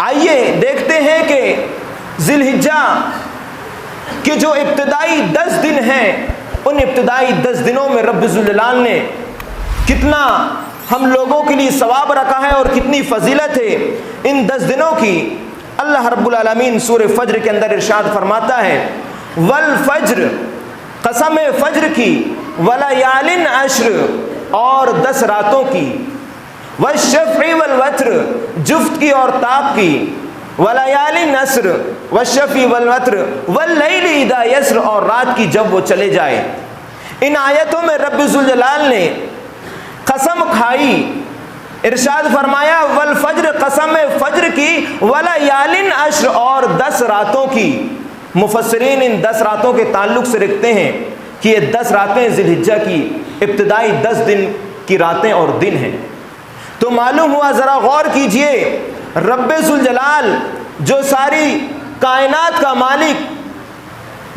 آئیے دیکھتے ہیں کہ ذی الحجہ کے جو ابتدائی 10 دن ہیں، ان ابتدائی 10 دنوں میں رب ذوالجلال نے کتنا ہم لوگوں کے لیے ثواب رکھا ہے اور کتنی فضیلت ہے ان 10 دنوں کی۔ اللہ رب العالمین سورہ فجر کے اندر ارشاد فرماتا ہے، والفجر، قسم فجر کی، ولیال عشر، اور 10 راتوں کی، والشفع والوتر، جفت کی اور طاق کی، ولیال نصر، والشفع والوتر، واللیل اذا یسر، اور رات کی جب وہ چلے جائے۔ ان آیتوں میں رب ذوالجلال نے قسم کھائی، ارشاد فرمایا والفجر، قسم فجر کی، ولیال عشر، اور 10 راتوں کی۔ مفسرین ان 10 راتوں کے تعلق سے رکھتے ہیں کہ یہ 10 راتیں ذی الحجہ کی ابتدائی 10 دن کی راتیں اور دن ہیں۔ تو معلوم ہوا، ذرا غور کیجئے، رب ذوالجلال جو ساری کائنات کا مالک،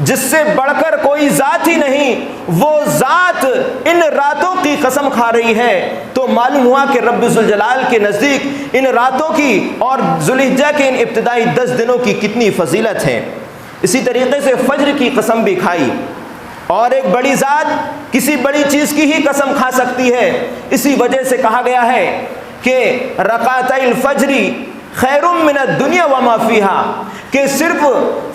جس سے بڑھ کر کوئی ذات ہی نہیں، وہ ذات ان راتوں کی قسم کھا رہی ہے، تو معلوم ہوا کہ رب ذوالجلال کے نزدیک ان راتوں کی اور ذی الحجہ کے ان ابتدائی 10 دنوں کی کتنی فضیلت ہے۔ اسی طریقے سے فجر کی قسم بھی کھائی، اور ایک بڑی ذات کسی بڑی چیز کی ہی قسم کھا سکتی ہے، اسی وجہ سے کہا گیا ہے کہ رکعتي الفجر خیر من الدنیا وما فیہا، کہ صرف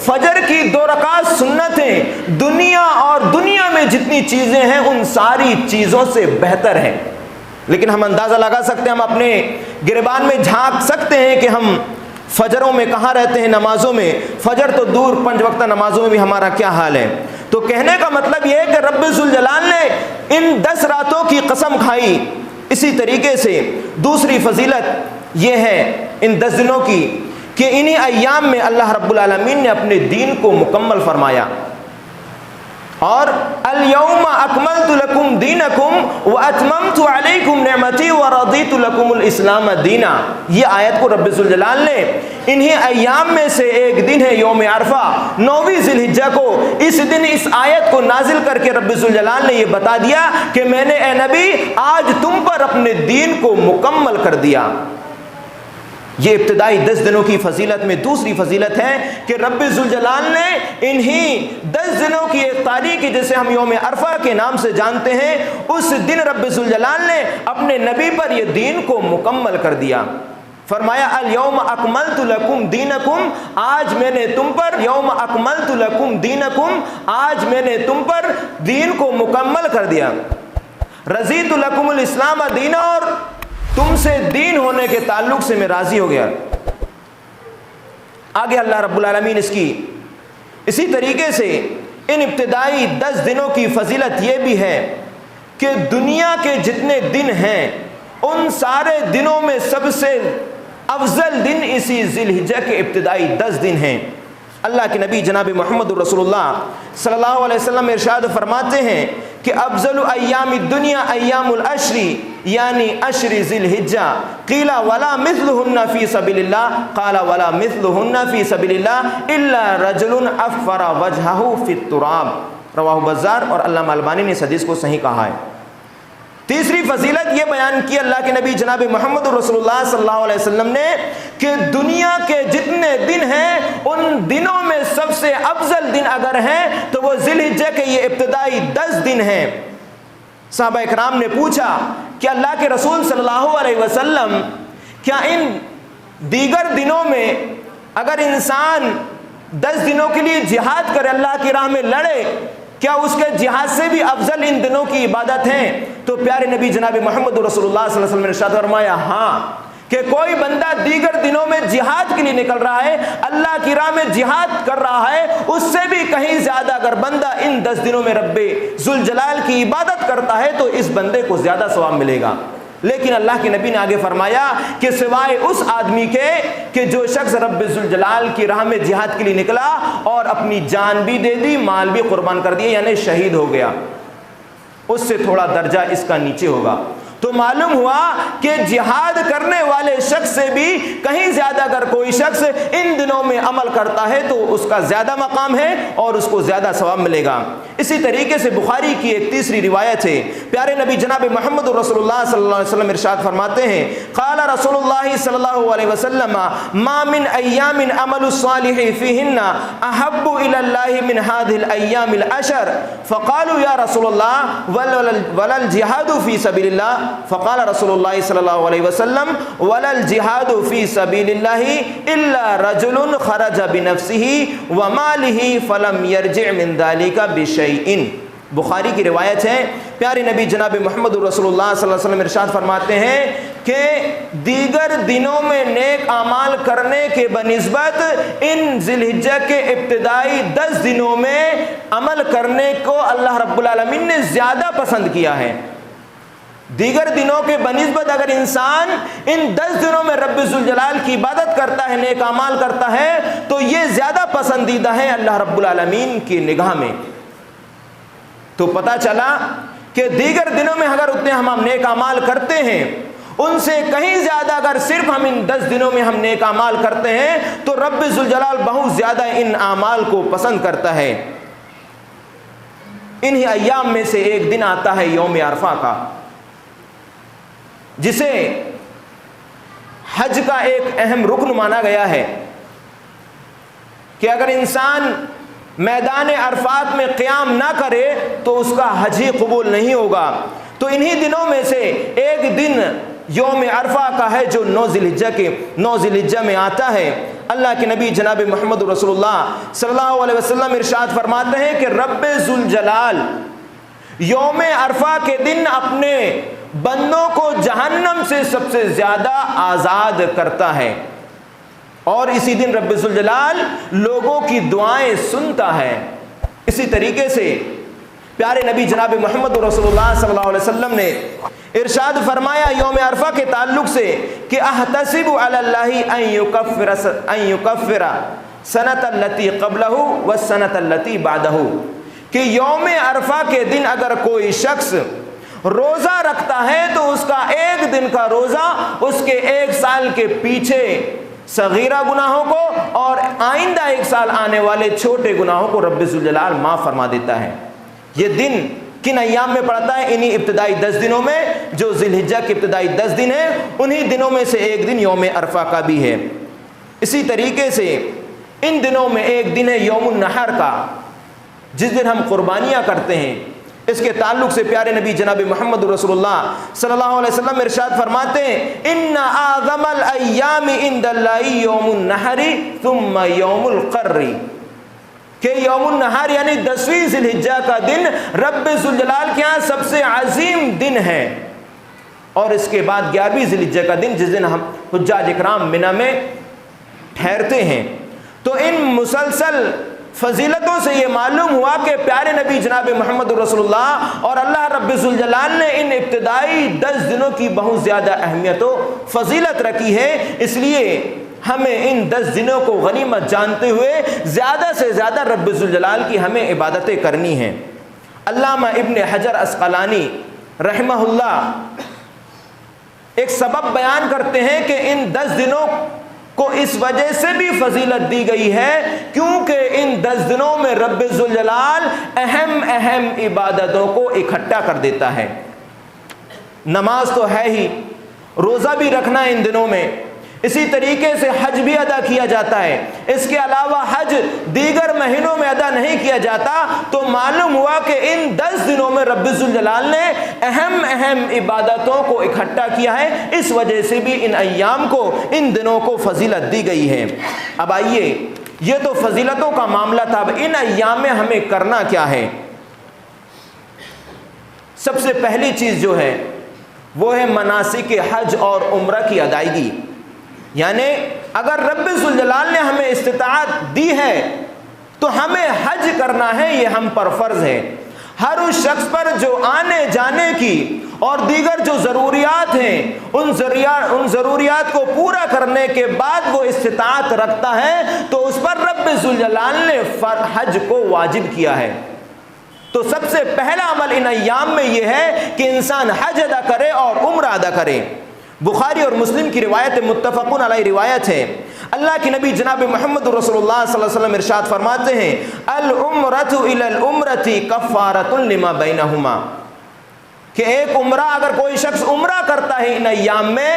فجر کی 2 رکعت سنتیں دنیا اور دنیا میں جتنی چیزیں ہیں ان ساری چیزوں سے بہتر ہیں۔ لیکن ہم اندازہ لگا سکتے ہیں، ہم اپنے گریبان میں جھانک سکتے ہیں کہ ہم فجروں میں کہاں رہتے ہیں، نمازوں میں، فجر تو دور، 5 وقتہ نمازوں میں بھی ہمارا کیا حال ہے۔ تو کہنے کا مطلب یہ ہے کہ رب ذوالجلال نے ان 10 راتوں کی قسم کھائی۔ اسی طریقے سے دوسری فضیلت یہ ہے ان 10 دنوں کی کہ انہی ایام میں اللہ رب العالمین نے اپنے دین کو مکمل فرمایا، اور الیوم اکملت لکم دینکم واتممت علیکم نعمتی ورضیت لکم الاسلام دینا۔ یہ آیت کو رب ذوالجلال نے انہی ایام میں سے ایک دن ہے یوم عرفہ، 9ویں ذی الحجہ کو، اس دن اس آیت کو نازل کر کے رب ذوالجلال نے یہ بتا دیا کہ میں نے اے نبی آج تم پر اپنے دین کو مکمل کر دیا۔ یہ ابتدائی 10 دنوں کی فضیلت میں دوسری فضیلت ہے کہ رب ذوالجلال نے انہی 10 دنوں کی ایک تاریخ جسے ہم یوم عرفہ کے نام سے جانتے ہیں، اس دن رب ذوالجلال نے اپنے نبی پر یہ دین کو مکمل کر دیا۔ فرمایا الیوم اکملت لکم دینکم، آج میں نے تم پر، یوم اکملت لکم دینکم، آج میں نے تم پر دین کو مکمل کر دیا، رضیت لکم الاسلام دینا، اور تم سے دین ہونے کے تعلق سے میں راضی ہو گیا۔ آگے اللہ رب العالمین اسی طریقے سے ان ابتدائی 10 دنوں کی فضیلت یہ بھی ہے کہ دنیا کے جتنے دن ہیں ان سارے دنوں میں سب سے افضل دن اسی ذی الحجہ کے ابتدائی 10 دن ہیں۔ اللہ کے نبی جناب محمد رسول اللہ صلی اللہ علیہ وسلم ارشاد فرماتے ہیں کہ افضل ایام الدنیا ایام العشر، یعنی عشر ذی الحجہ، قیل ولا مثلہن فی سبیل اللہ، قال ولا مثلہن فی سبیل اللہ الا رجل افر وجہہ فی التراب، رواہ بزار، اور علامہ البانی نے اس حدیث کو صحیح کہا ہے۔ تیسری فضیلت یہ بیان کی اللہ کے نبی جناب محمد رسول اللہ صلی اللہ علیہ وسلم نے کہ دنیا کے جتنے دن ہیں ان دنوں میں سب سے افضل دن اگر ہیں تو وہ ذی الحجہ کے یہ ابتدائی 10 دن ہیں۔ صحابہ اکرام نے پوچھا کہ اللہ کے رسول صلی اللہ علیہ وسلم، کیا ان دیگر دنوں میں اگر انسان 10 دنوں کے لیے جہاد کرے، اللہ کی راہ میں لڑے، کیا اس کے جہاد سے بھی افضل ان دنوں کی عبادت ہیں؟ تو پیارے نبی جناب محمد رسول اللہ صلی اللہ علیہ وسلم نے ارشاد فرمایا ہاں، کہ کوئی بندہ دیگر دنوں میں جہاد کے لیے نکل رہا ہے، اللہ کی راہ میں جہاد کر رہا ہے، اس سے بھی کہیں زیادہ اگر بندہ ان 10 دنوں میں رب ذوالجلال کی عبادت کرتا ہے تو اس بندے کو زیادہ ثواب ملے گا۔ لیکن اللہ کے نبی نے آگے فرمایا کہ سوائے اس آدمی کے کہ جو شخص رب ذوالجلال کی راہ میں جہاد کے لیے نکلا اور اپنی جان بھی دے دی، مال بھی قربان کر دیا، یعنی شہید ہو گیا، اس سے تھوڑا درجہ اس کا نیچے ہوگا۔ تو معلوم ہوا کہ جہاد کرنے والے شخص سے بھی کہیں زیادہ اگر کوئی شخص ان دنوں میں عمل کرتا ہے تو اس کا زیادہ مقام ہے اور اس کو زیادہ ثواب ملے گا۔ اسی طریقے سے بخاری کی ایک تیسری روایت ہے، پیارے نبی جناب محمد رسول اللہ صلی اللہ علیہ وسلم ارشاد فرماتے ہیں، قال رسول اللہ صلی اللہ علیہ وسلم ما من ایام عمل الصالح فیہن احب الی اللہ من هذه الايام العشر فقالوا یا رسول اللہ ولا الجہاد فی سبیل اللہ فقال رسول اللہ صلی اللہ علیہ وسلم ولا الجہاد فی سبیل اللہ الا رجل خرج بنفسه وماله فلم يرجع من ذلك بشیء۔ بخاری کی روایت ہے، پیارے نبی جناب محمد رسول اللہ صلی اللہ علیہ وسلم ارشاد فرماتے ہیں کہ دیگر دنوں میں نیک اعمال کرنے کے بنسبت ان ذی الحجہ کے ابتدائی 10 دنوں میں عمل کرنے کو اللہ رب العالمین نے زیادہ پسند کیا ہے۔ دیگر دنوں کے بنسبت اگر انسان ان 10 دنوں میں رب ذوالجلال کی عبادت کرتا ہے، نیک اعمال کرتا ہے، تو یہ زیادہ پسندیدہ ہے اللہ رب العالمین کی نگاہ میں۔ تو پتہ چلا کہ دیگر دنوں میں اگر اتنے ہم نیک اعمال کرتے ہیں، ان سے کہیں زیادہ اگر صرف ہم ان 10 دنوں میں ہم نیک اعمال کرتے ہیں تو رب ذوالجلال بہت زیادہ ان اعمال کو پسند کرتا ہے۔ انہی ایام میں سے ایک دن آتا ہے یوم عرفہ کا، جسے حج کا ایک اہم رکن مانا گیا ہے کہ اگر انسان میدان عرفات میں قیام نہ کرے تو اس کا حج ہی قبول نہیں ہوگا۔ تو انہی دنوں میں سے ایک دن یوم عرفہ کا ہے جو 9 ذی الحجہ میں آتا ہے۔ اللہ کے نبی جناب محمد رسول اللہ صلی اللہ علیہ وسلم ارشاد فرماتے ہیں کہ رب ذوالجلال یوم عرفہ کے دن اپنے بندوں کو جہنم سے سب سے زیادہ آزاد کرتا ہے، اور اسی دن رب ذوالجلال لوگوں کی دعائیں سنتا ہے۔ اسی طریقے سے پیارے نبی جناب محمد رسول اللہ صلی اللہ علیہ وسلم نے ارشاد فرمایا یوم عرفہ کے تعلق سے کہ احتسب علی اللہ ان یکفر سنۃ التی قبلہ والسنۃ التی بعدہ، کہ یوم عرفہ کے دن اگر کوئی شخص روزہ رکھتا ہے تو اس کا ایک دن کا روزہ اس کے 1 سال کے پیچھے صغیرہ گناہوں کو اور آئندہ 1 سال آنے والے چھوٹے گناہوں کو رب ذوالجلال معاف فرما دیتا ہے۔ یہ دن کن ایام میں پڑتا ہے؟ انہی ابتدائی 10 دنوں میں، جو ذی الحجہ کے ابتدائی 10 دن ہیں، انہی دنوں میں سے ایک دن یوم عرفہ کا بھی ہے۔ اسی طریقے سے ان دنوں میں ایک دن ہے یوم النحر کا، جس دن ہم قربانیاں کرتے ہیں۔ اس کے تعلق سے پیارے نبی جناب محمد رسول اللہ صلی اللہ علیہ وسلم ارشاد فرماتے ہیں ان اعظم الایام عند اللہ یوم النحر ثم یوم القر، کہ یوم النحر یعنی 10ویں ذی الحجہ کا دن رب ذوالجلال کے ہاں سب سے عظیم دن ہے، اور اس کے بعد 11ویں ذی الحجہ کا دن جس دن ہم حجاج اکرام منی میں ٹھہرتے ہیں۔ تو ان مسلسل فضیلتوں سے یہ معلوم ہوا کہ پیارے نبی جناب محمد رسول اللہ اور اللہ رب ذوالجلال نے ان ابتدائی 10 دنوں کی بہت زیادہ اہمیت و فضیلت رکھی ہے، اس لیے ہمیں ان 10 دنوں کو غنیمت جانتے ہوئے زیادہ سے زیادہ رب ذوالجلال کی ہمیں عبادتیں کرنی ہیں۔ علامہ ابن حجر عسقلانی رحمہ اللہ ایک سبب بیان کرتے ہیں کہ ان 10 دنوں کو اس وجہ سے بھی فضیلت دی گئی ہے کیونکہ ان 10 دنوں میں رب ذوالجلال اہم عبادتوں کو اکٹھا کر دیتا ہے۔ نماز تو ہے ہی، روزہ بھی رکھنا ان دنوں میں، اسی طریقے سے حج بھی ادا کیا جاتا ہے۔ اس کے علاوہ حج دیگر مہینوں میں ادا نہیں کیا جاتا، تو معلوم ہوا کہ ان 10 دنوں میں رب ذوالجلال نے اہم عبادتوں کو اکٹھا کیا ہے، اس وجہ سے بھی ان ایام کو، ان دنوں کو فضیلت دی گئی ہے۔ اب آئیے، یہ تو فضیلتوں کا معاملہ تھا، اب ان ایام میں ہمیں کرنا کیا ہے؟ سب سے پہلی چیز جو ہے وہ ہے مناسک حج اور عمرہ کی ادائیگی، یعنی اگر رب ذوالجلال نے ہمیں استطاعت دی ہے تو ہمیں حج کرنا ہے، یہ ہم پر فرض ہے۔ ہر اس شخص پر جو آنے جانے کی اور دیگر جو ضروریات ہیں ان ضروریات کو پورا کرنے کے بعد وہ استطاعت رکھتا ہے تو اس پر رب ذوالجلال نے حج کو واجب کیا ہے۔ تو سب سے پہلا عمل ان ایام میں یہ ہے کہ انسان حج ادا کرے اور عمرہ ادا کرے۔ بخاری اور مسلم کی روایت متفقن علیہ روایت ہے، اللہ کے نبی جناب محمد رسول اللہ صلی اللہ علیہ وسلم ارشاد فرماتے ہیں العمرۃ الی العمرۃ کفارۃ لما بینہما، کہ ایک عمرہ اگر کوئی شخص عمرہ کرتا ہے ان ایام میں،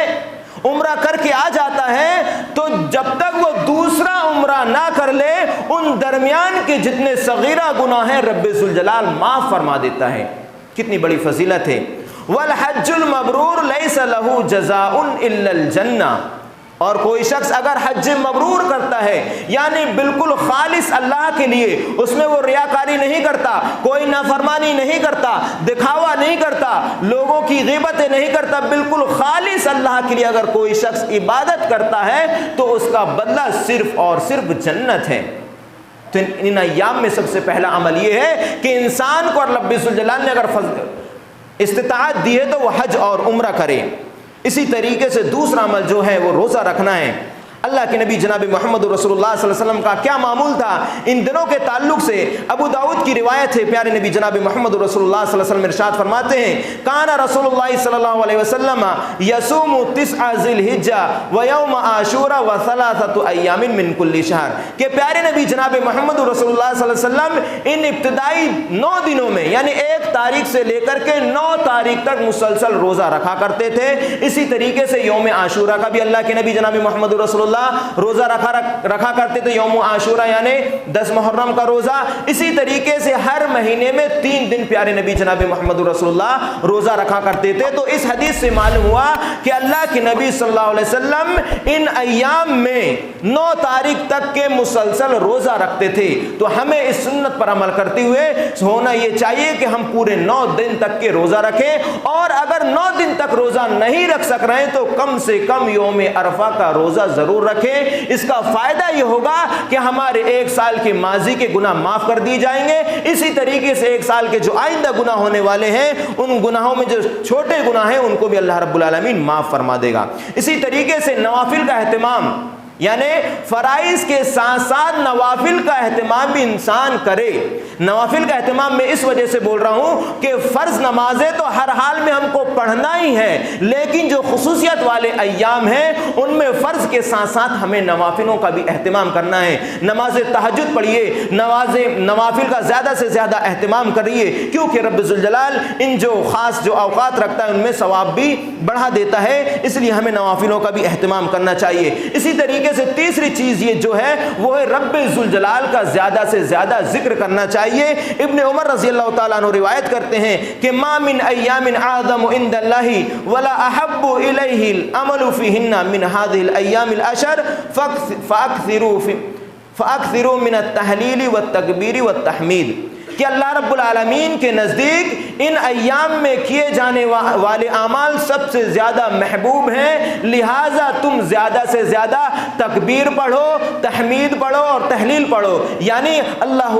عمرہ کر کے آ جاتا ہے، تو جب تک وہ دوسرا عمرہ نہ کر لے ان درمیان کے جتنے صغیرہ گناہ ہیں رب ذوالجلال معاف فرما دیتا ہے۔ کتنی بڑی فضیلت ہے۔ والحج المبرور لیس لہ جزاء الا الجنہ، اور کوئی شخص اگر حج مبرور کرتا ہے یعنی بالکل خالص اللہ کے لیے، اس میں وہ ریاکاری نہیں کرتا، کوئی نافرمانی نہیں کرتا، دکھاوا نہیں کرتا، لوگوں کی غیبتیں نہیں کرتا، بالکل خالص اللہ کے لیے اگر کوئی شخص عبادت کرتا ہے تو اس کا بدلہ صرف اور صرف جنت ہے۔ تو ان ایام میں سب سے پہلا عمل یہ ہے کہ انسان کو رب ذوالجلال نے اگر استطاعت دی ہے تو وہ حج اور عمرہ کرے۔ اسی طریقے سے دوسرا عمل جو ہے وہ روزہ رکھنا ہے۔ اللہ کے نبی جناب محمد رسول اللہ صلی اللہ علیہ وسلم کا کیا معمول تھا ان دنوں کے تعلق سے؟ ابو داؤد کی روایت ہے، پیارے نبی جناب محمد رسول اللہ صلی اللہ علیہ وسلم ارشاد فرماتے ہیں کان رسول اللہ صلی اللہ علیہ وسلم یصوم 9 ذی الحجہ ویوم عاشوراء وثلاثۃ ایام من کل شہر، کہ پیارے نبی جناب محمد رسول اللہ صلی اللہ علیہ وسلم ان ابتدائی 9 دنوں میں یعنی 1 تاریخ سے لے کر کے 9 تاریخ تک مسلسل روزہ رکھا کرتے تھے۔ اسی طریقے سے یوم عاشوراء کا بھی اللہ کے نبی جناب محمد رسول اللہ روزہ رکھا کرتے تھے، یوم عاشوراء یعنی 10 محرم کا روزہ۔ اسی طریقے سے ہر مہینے میں 3 دن پیارے نبی جناب محمد رسول اللہ روزہ رکھا کرتے تھے۔ تو اس حدیث سے معلوم ہوا کہ اللہ کے نبی صلی اللہ علیہ وسلم ان ایام میں 9 تاریخ تک کے مسلسل روزہ رکھتے تھے۔ تو ہمیں اس سنت پر عمل کرتے ہوئے ہونا یہ چاہیے کہ ہم پورے 9 دن تک کے روزہ رکھیں، اور اگر 9 دن تک روزہ نہیں رکھ سک رہے ہیں تو کم سے کم یوم عرفہ کا روزہ ضرور رکھیں۔ اس کا فائدہ یہ ہوگا کہ ہمارے 1 سال کے ماضی کے گناہ معاف کر دیے جائیں گے، اسی طریقے سے 1 سال کے جو آئندہ گناہ ہونے والے ہیں ان گناہوں میں جو چھوٹے گناہ ہیں ان کو بھی اللہ رب العالمین معاف فرما دے گا۔ اسی طریقے سے نوافل کا اہتمام، یعنی فرائض کے ساتھ ساتھ نوافل کا اہتمام بھی انسان کرے۔ نوافل کا اہتمام میں اس وجہ سے بول رہا ہوں کہ فرض نمازیں تو ہر حال میں ہم کو پڑھنا ہی ہے، لیکن جو خصوصیت والے ایام ہیں ان میں فرض کے ساتھ ساتھ ہمیں نوافلوں کا بھی اہتمام کرنا ہے۔ نماز تہجد پڑھیے، نوافل کا زیادہ سے زیادہ اہتمام کریے، کیونکہ رب ذوالجلال ان جو خاص جو اوقات رکھتا ہے ان میں ثواب بھی بڑھا دیتا ہے، اس لیے ہمیں نوافلوں کا بھی اہتمام کرنا چاہیے۔ اسی طریقے سے تیسری چیز یہ جو ہے وہ ہے رب ذوالجلال کا زیادہ سے زیادہ ذکر کرنا چاہیے۔ ابن عمر رضی اللہ تعالیٰ عنہ روایت کرتے ہیں کہ ما من ایام اعظم عند اللہ ولا احب الیہ العمل فیہن من هذه الایام العشر فاکثروا من التحلیل والتکبیر والتحمید، کہ اللہ رب العالمین کے نزدیک ان ایام میں کیے جانے والے اعمال سب سے زیادہ محبوب ہیں، لہٰذا تم زیادہ سے زیادہ تکبیر پڑھو، تحمید پڑھو اور تحلیل پڑھو، یعنی اللہ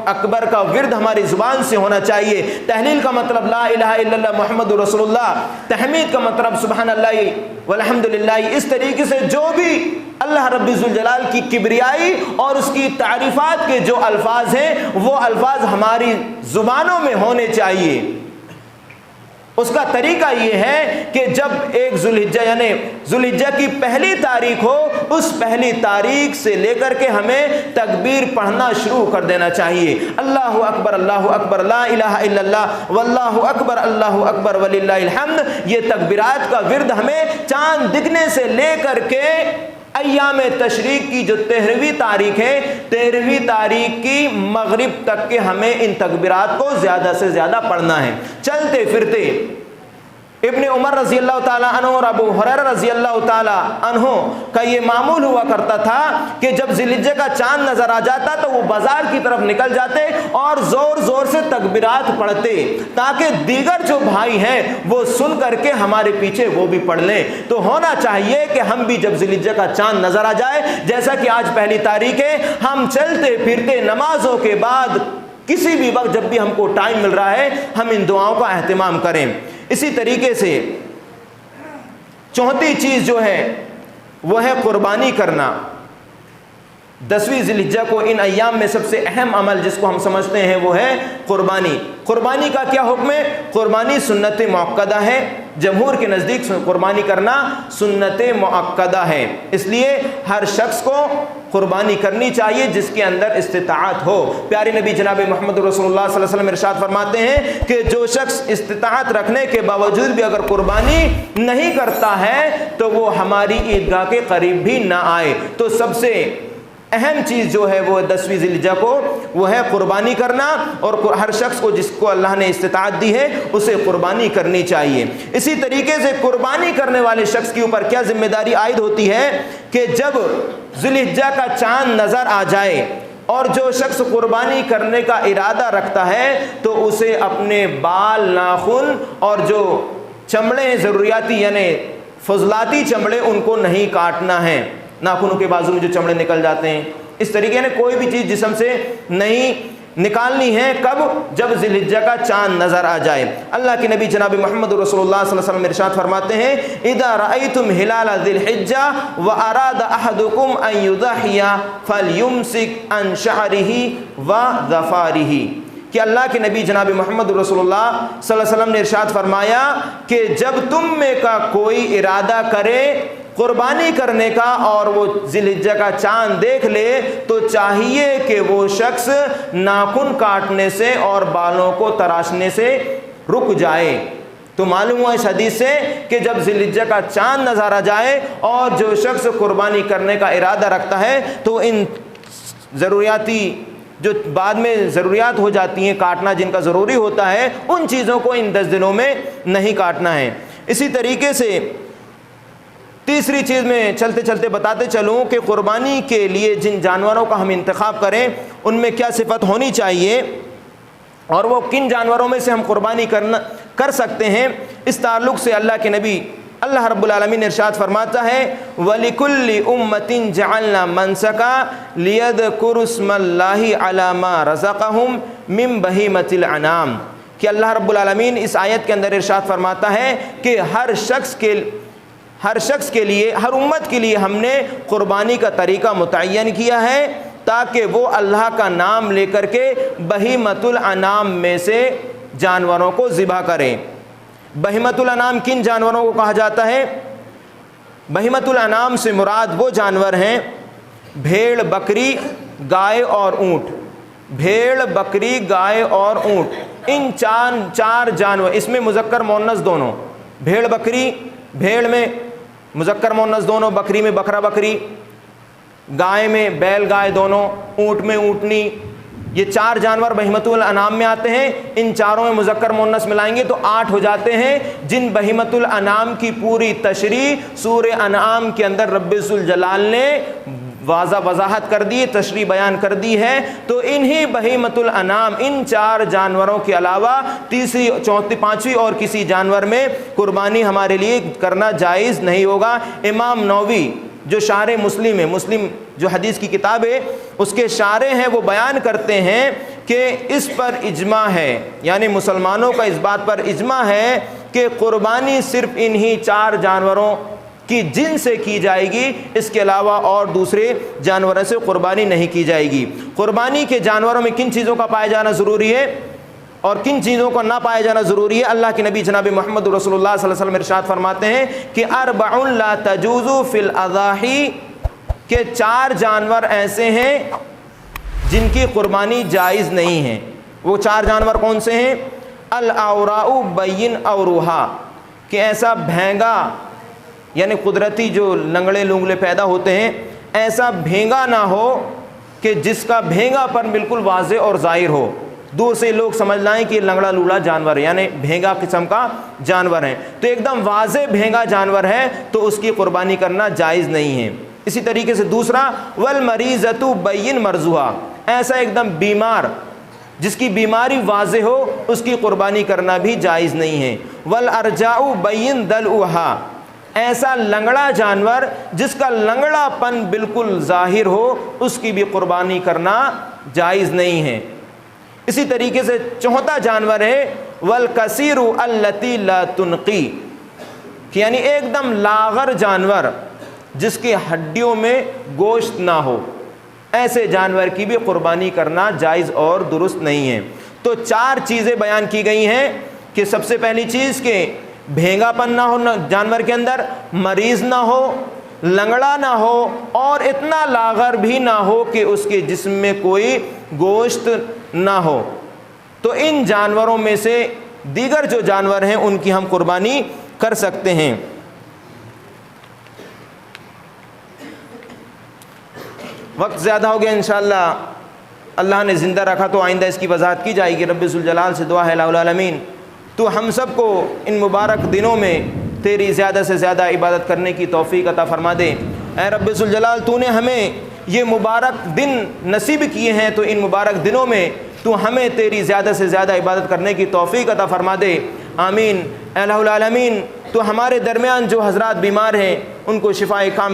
اکبر کا ورد ہماری زبان سے ہونا چاہیے۔ تحلیل کا مطلب لا الہ الا اللہ محمد رسول اللہ، تحمید کا مطلب سبحان اللہ والحمدللہ۔ اس طریقے سے جو بھی اللہ رب ذوالجلال کی کبریائی اور اس کی تعریفات کے جو الفاظ ہیں وہ الفاظ ہماری زبانوں میں ہونے چاہیے۔ اس کا طریقہ یہ ہے کہ جب 1 ذوالحجہ یعنی ذوالحجہ کی پہلی تاریخ ہو، اس پہلی تاریخ سے لے کر کے ہمیں تکبیر پڑھنا شروع کر دینا چاہیے۔ اللہ اکبر لا الہ الا اللہ واللہ اکبر وللہ الحمد، یہ تکبیرات کا ورد ہمیں چاند دکھنے سے لے کر کے ایام تشریق کی جو 13ویں تاریخ ہے، 13ویں تاریخ کی مغرب تک کے ہمیں ان تکبیرات کو زیادہ سے زیادہ پڑھنا ہے۔ چلتے پھرتے ابن عمر رضی اللہ تعالیٰ عنہ اور ابو ہریرہ رضی اللہ تعالیٰ عنہ کا یہ معمول ہوا کرتا تھا کہ جب ذی الحجہ کا چاند نظر آ جاتا تو وہ بازار کی طرف نکل جاتے اور زور زور سے تکبیرات پڑھتے تاکہ دیگر جو بھائی ہیں وہ سن کر کے ہمارے پیچھے وہ بھی پڑھ لیں۔ تو ہونا چاہیے کہ ہم بھی جب ذی الحجہ کا چاند نظر آ جائے، جیسا کہ آج پہلی تاریخ ہے، ہم چلتے پھرتے نمازوں کے بعد کسی بھی وقت جب بھی ہم کو ٹائم مل رہا ہے ہم ان دعاؤں کا اہتمام کریں۔ اسی طریقے سے 4تھی چیز جو ہے وہ ہے قربانی کرنا۔ 10ویں ذی الحجہ کو ان ایام میں سب سے اہم عمل جس کو ہم سمجھتے ہیں وہ ہے قربانی۔ قربانی کا کیا حکم ہے؟ قربانی سنت موقدہ ہے، جمہور کے نزدیک قربانی کرنا سنت مؤکدہ ہے، اس لیے ہر شخص کو قربانی کرنی چاہیے جس کے اندر استطاعت ہو۔ پیارے نبی جناب محمد رسول اللہ صلی اللہ علیہ وسلم ارشاد فرماتے ہیں کہ جو شخص استطاعت رکھنے کے باوجود بھی اگر قربانی نہیں کرتا ہے تو وہ ہماری عیدگاہ کے قریب بھی نہ آئے۔ تو سب سے اہم چیز جو ہے وہ 10ویں ذی الحجہ کو وہ ہے قربانی کرنا، اور ہر شخص کو جس کو اللہ نے استطاعت دی ہے اسے قربانی کرنی چاہیے۔ اسی طریقے سے قربانی کرنے والے شخص کے اوپر کیا ذمہ داری عائد ہوتی ہے کہ جب ذی الحجہ کا چاند نظر آ جائے اور جو شخص قربانی کرنے کا ارادہ رکھتا ہے تو اسے اپنے بال، ناخن اور جو چمڑے ہیں ضروریاتی یعنی فضلاتی چمڑے ان کو نہیں کاٹنا ہے۔ ناخنوں کے بازو میں جو چمڑے نکل جاتے ہیں، اس طریقے نے کوئی بھی چیز جسم سے نہیں نکالنی ہے۔ کب؟ جب ذی الحجہ کا چاند نظر آ جائے۔ اللہ کے نبی جناب محمد رسول اللہ صلی اللہ علیہ وسلم ارشاد فرماتے ہیں اذا رأيتم ہلال ذی الحجہ واراد احدکم ان یضحی فلیمسک عن شعرہ وظفارہ، کہ اللہ کے نبی جناب محمد رسول اللہ صلی اللہ علیہ وسلم نے ارشاد فرمایا کہ جب تم میں کا کوئی ارادہ کرے قربانی کرنے کا اور وہ ذی الحجہ کا چاند دیکھ لے تو چاہیے کہ وہ شخص ناخن کاٹنے سے اور بالوں کو تراشنے سے رک جائے۔ تو معلوم ہوا اس حدیث سے کہ جب ذی الحجہ کا چاند نظر آ جائے اور جو شخص قربانی کرنے کا ارادہ رکھتا ہے تو ان ضروریاتی جو بعد میں ضروریات ہو جاتی ہیں کاٹنا جن کا ضروری ہوتا ہے ان چیزوں کو ان 10 دنوں میں نہیں کاٹنا ہے۔ اسی طریقے سے تیسری چیز میں چلتے چلتے بتاتے چلوں کہ قربانی کے لیے جن جانوروں کا ہم انتخاب کریں ان میں کیا صفت ہونی چاہیے اور وہ کن جانوروں میں سے ہم قربانی کر سکتے ہیں، اس تعلق سے اللہ کے نبی اللہ رب العالمین ارشاد فرماتا ہے وَلِكُلِّ أُمَّةٍ جَعَلْنَا مَنْسَكًا لِيَذْكُرُوا اسْمَ اللَّهِ عَلَى مَا رَزَقَهُمْ مِنْ بَهِيمَةِ الْأَنْعَامِ، کہ اللہ رب العالمین اس آیت کے اندر ارشاد فرماتا ہے کہ ہر شخص کے لیے ہر امت کے لیے ہم نے قربانی کا طریقہ متعین کیا ہے تاکہ وہ اللہ کا نام لے کر کے بہیمۃ الانعام میں سے جانوروں کو ذبح کریں۔ بہیمۃ الانعام کن جانوروں کو کہا جاتا ہے؟ بہیمۃ الانعام سے مراد وہ جانور ہیں بھیڑ، بکری، گائے اور اونٹ۔ بھیڑ، بکری، گائے اور اونٹ، ان چار جانور، اس میں مذکر مؤنث دونوں، بھیڑ بکری، بھیڑ میں مذکر مؤنث دونوں، بکری میں بکرا بکری، گائے میں بیل گائے دونوں، اونٹ میں اونٹنی، یہ 4 جانور بہیمۃ الانعام میں آتے ہیں۔ ان چاروں میں مذکر مؤنث ملائیں گے تو 8 ہو جاتے ہیں، جن بہیمۃ الانعام کی پوری تشریح سورہ انعام کے اندر رب ذوالجلال نے وضاحت کر دی، تشریح بیان کر دی ہے۔ تو انہی بہیمۃ الانعام، ان 4 جانوروں کے علاوہ تیسری، چوتھی، پانچویں اور کسی جانور میں قربانی ہمارے لیے کرنا جائز نہیں ہوگا۔ امام نووی جو شارح مسلم ہے، مسلم جو حدیث کی کتاب ہے اس کے شارح ہیں، وہ بیان کرتے ہیں کہ اس پر اجماع ہے، یعنی مسلمانوں کا اس بات پر اجماع ہے کہ قربانی صرف انہی 4 جانوروں کی جن سے کی جائے گی، اس کے علاوہ اور دوسرے جانوروں سے قربانی نہیں کی جائے گی۔ قربانی کے جانوروں میں کن چیزوں کا پایا جانا ضروری ہے اور کن چیزوں کا نہ پایا جانا ضروری ہے؟ اللہ کے نبی جناب محمد رسول اللہ صلی اللہ علیہ وسلم ارشاد فرماتے ہیں کہ 4 لا تجوز فی الاضاحی، کہ 4 جانور ایسے ہیں جن کی قربانی جائز نہیں ہے۔ وہ 4 جانور کون سے ہیں؟ الاوراء بین اوروہا، کہ ایسا بھینگا یعنی قدرتی جو لنگڑے لونگڑے پیدا ہوتے ہیں، ایسا بھینگا نہ ہو کہ جس کا بھینگا پر بالکل واضح اور ظاہر ہو، دور سے لوگ سمجھ لائیں کہ لنگڑا لولا جانور ہے، یعنی بھینگا قسم کا جانور ہے، تو ایک دم واضح بھینگا جانور ہے تو اس کی قربانی کرنا جائز نہیں ہے۔ اسی طریقے سے دوسرا والمریضۃ بین مرضوہا، ایسا ایک دم بیمار جس کی بیماری واضح ہو اس کی قربانی کرنا بھی جائز نہیں ہے۔ والارجاء بین دلؤہا، ایسا لنگڑا جانور جس کا لنگڑا پن بالکل ظاہر ہو اس کی بھی قربانی کرنا جائز نہیں ہے۔ اسی طریقے سے چوتھا جانور ہے والکثیر التی لا تنقی، یعنی ایک دم لاغر جانور جس کی ہڈیوں میں گوشت نہ ہو، ایسے جانور کی بھی قربانی کرنا جائز اور درست نہیں ہے۔ تو 4 چیزیں بیان کی گئی ہیں کہ سب سے پہلی چیز کہ بھینگا پن نہ ہو جانور کے اندر، مریض نہ ہو، لنگڑا نہ ہو، اور اتنا لاغر بھی نہ ہو کہ اس کے جسم میں کوئی گوشت نہ ہو۔ تو ان جانوروں میں سے دیگر جو جانور ہیں ان کی ہم قربانی کر سکتے ہیں۔ وقت زیادہ ہو گیا، انشاءاللہ اللہ نے زندہ رکھا تو آئندہ اس کی وضاحت کی جائے گی۔ رب ذوالجلال سے دعا ہے الہ العالمین تو ہم سب کو ان مبارک دنوں میں تیری زیادہ سے زیادہ عبادت کرنے کی توفیق عطا فرما دے۔ اے رب ذوالجلال تو نے ہمیں یہ مبارک دن نصیب کیے ہیں، تو ان مبارک دنوں میں تو ہمیں تیری زیادہ سے زیادہ عبادت کرنے کی توفیق عطا فرما دے، آمین۔ الہ العالمین تو ہمارے درمیان جو حضرات بیمار ہیں ان کو شفائے کامل